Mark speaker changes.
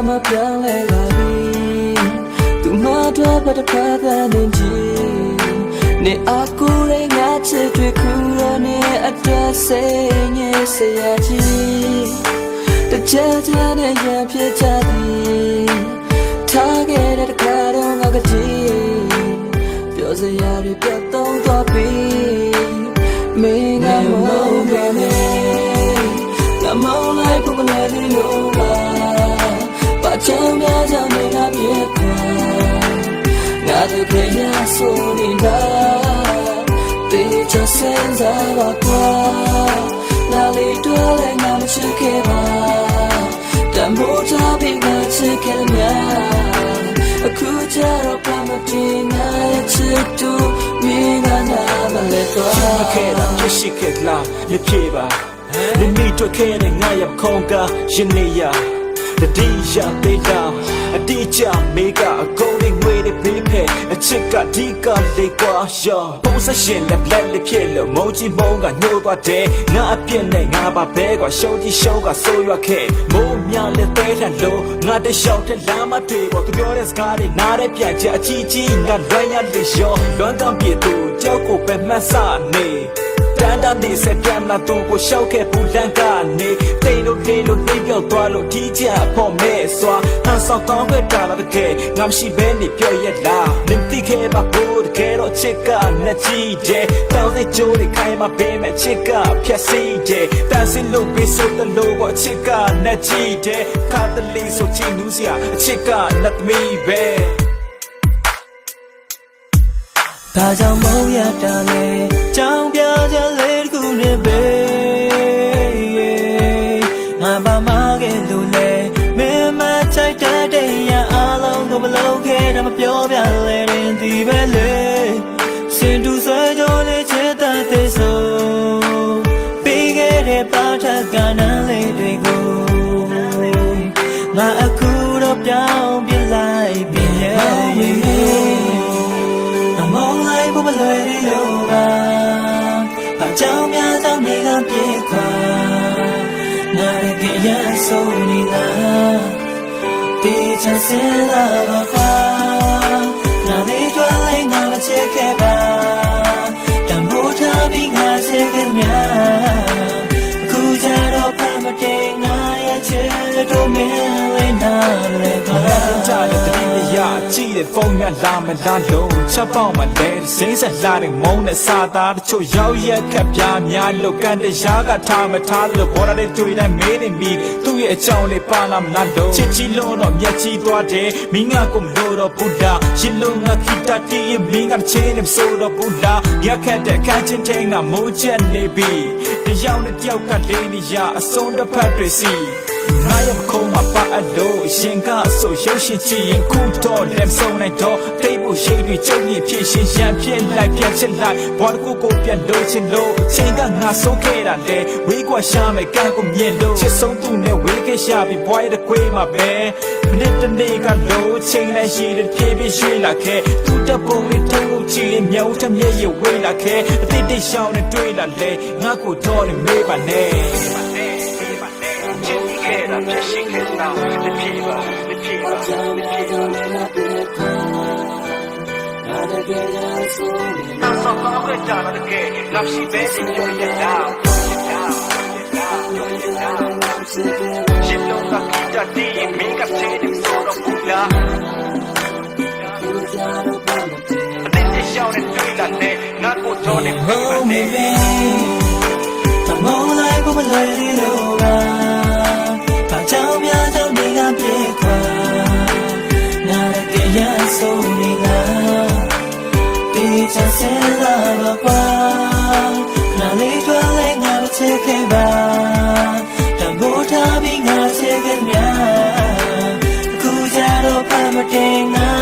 Speaker 1: မှာပြောင်းလဲလာပြီသူမတော့ဘာတစ်ဖက်ကနေကြည့်နေအကူရဲငါချစ်တွေခုရနေအတက်စိတ်ညစ်စရာကြီးတကြကြနဲ့ရံဖြစ်ကြသည်ထားခဲ့တဲ့ခါတော့ငါကကြည့်ပြောစရာတွေပြတ်သုံးသွားပြီမင်းကမဟုတ်ပဲငါမောင်းလိုက်ပုံနဲ့ဒီလိုပါဘာချမ်းများကြောင့်နေငါပြေခွာငါတို့ပြေရဆိုနေတာတေချစင်စားပါကွာနာလီတော့လည်းငါမချစ်ခဲ့ပါတမိုးထားပြီးငါချစ်ခဲ့မြာအခုကျတော့ဘာမတင်ငါရဲ့ချစ်တူမင်းကနာမလဲတော့
Speaker 2: မခဲ့တာဖြစ်ရှိခဲ့လားမဖြစ်ပါ你没做开的我也空个是你呀的地下地道地下没个高的为的匹配这个地个的瓜哟不是现在来的骗了某几某个牛多的我变的我把别个手机手个手约开某秒的对上路我的小天拉嘛对我都表的是咖喱拿的偏家鸡鸡我乱呀的笑乱讲别都叫过被骂啥呢တန်တန်နေစပြန်လာသူကိုရှောက်ခဲ့ဘူးလန်ကနေတိတ်လို့နေပြောက်သွားလို့ဒီကြဖို့မဲစွာဟန်ဆောင်ကောင်းပဲတာလာတဲ့ငါမရှိဘဲနေပြောရလားနင်တိခဲ့ပါကိုတကယ်တော့ချစ်ကနဲ့ကြည့်တယ်တောင်းတဲ့ကြိုးတွေခိုင်းမှာပေးမဲ့ချစ်ကဖြတ်စီတယ်တန်စင်လို့ပြီးဆိုတဲ့လို့ကိုချစ်ကနဲ့ကြည့်တယ်ခါတလေးဆိုချင်လူစရာချစ်ကနဲ့သမီးပဲ
Speaker 1: ဒါကြောင့်မုန်းရတာလေကြောင်ပြကြလေတခုနဲ့ပဲငါဘာမှခဲ့လို့လေမင်းမချိုက်တဲ့ရအားလုံးကိုမလုပ်ခဲ့တာမပြောပြလဲရင်ဒီပဲလေစင်တူဆွဲကြလေးချစ်တဲ့ဆိုပြီးခဲ့တဲ့ပါထကနန်းလေးတွေကိုငါအခုတော့ပြောင်းပြလိုက်ပြီမုန်းလိုက်ဖို့မလွယ်သေးလို့ပါအကြောင်းများကြောင့်နေကပြေခွာငါရဲ့ကြရဆုံးနေလားတေချာစင်လာပါကွာငါလေးတွေ့လိုက်ငါမချစ်ခဲ့ပါတမိုးထားပြီးငါချစ်ခဲ့မြာအခုကျတော့ဖမ်းမတင်ငါရဲ့ချစ်တို့မင်းလေးနာလေပါ
Speaker 2: ကြတဲ့တတိယကြည့်တဲ့ဖုန်းကလာမလားလို့ချက်ပေါက်မှလဲစိမ့်ဆက်လာတဲ့မုန်းနဲ့စာသားတချို့ရောက်ရက်ခက်ပြားများလို့ကန်တရားကထားမထားလို့ဘောရတဲ့တွေ့တိုင်းမေးနေပြီသူ့ရဲ့အကြောင်းလေးပါလာမလားလို့ချစ်ချီလို့တော့မျက်ချီသွားတယ်မင်းကကိုမလို့တော့ဘူးလားရှင်လုံးငါခိတတီးမင်းကချင်းနေဆိုတော့ဘူးလားရက်ခက်တဲ့ခန်းချင်းတဲ့ငါမိုးချက်နေပြီတယောက်နဲ့တယောက်ကလေးနေရအစုံတစ်ဖက်တွေစီငါရမခုံးမပါအလို့ရှင်ကဆိုရုပ်ရှင်ကြည့်ရင်ခုတော့လက်ဆုံးနိုင်တော့တိတ်ဖို့ရှိတွေကြုံရင်ဖြစ်ရှင်ရံဖြစ်လိုက်ပြန်ချစ်လိုက်ဘောတကူကိုပြန်လို့ချင်လို့ချိန်ကငါဆုံးခဲ့တာလေဝေးကွာရှာမယ်ကံကိုမြင်လို့ချစ်ဆုံးသူနဲ့ဝေးခဲ့ရှာပြီးဘွားရတဲ့ခွေးမှာပဲမနေ့တနေ့ကလို့ချိန်လိုက်ရှိတဲ့ပြေးပြေးရွှေ့လာခဲ့သူတပုံလေးထုံးလို့ချီမြောက်တဲ့မျက်ရည်ဝေးလာခဲ့အတိတ်တိတ်ရှောင်းနဲ့တွေ့လာလေငါကိုတော့နေမေးပါနဲ့ဖြစ်ရှိခဲ့တာလက်ပြေပါလက်ပြေပါလက်ပြေပါငါတကယ်ရဆိုနေတာဆောက်ကောင်းခဲ့ကြတာတကယ်ငါရှိပဲစီပြောရတာရှင်လုံးကကြတဲ့မင်းကချေတဲ့ဆိုတော့ဘူးလားအတင်းရှောင်းနေတွေ့လာတဲ့ငါကိုတော့နေပြီ
Speaker 1: တမောလိုက်ကိုမလွယ်သေးလို့ပါကြောင်များကြောင့်နေကပြေခွာငါရဲ့ကြရဆုံးနေလားတေချာစင်လာပါကွာငါလေးတွေ့လိုက်ငါမချစ်ခဲ့ပါတမိုးထားပြီးငါချစ်ခဲ့မြာအခုကျတော့ဖမ်းမတင်ငါ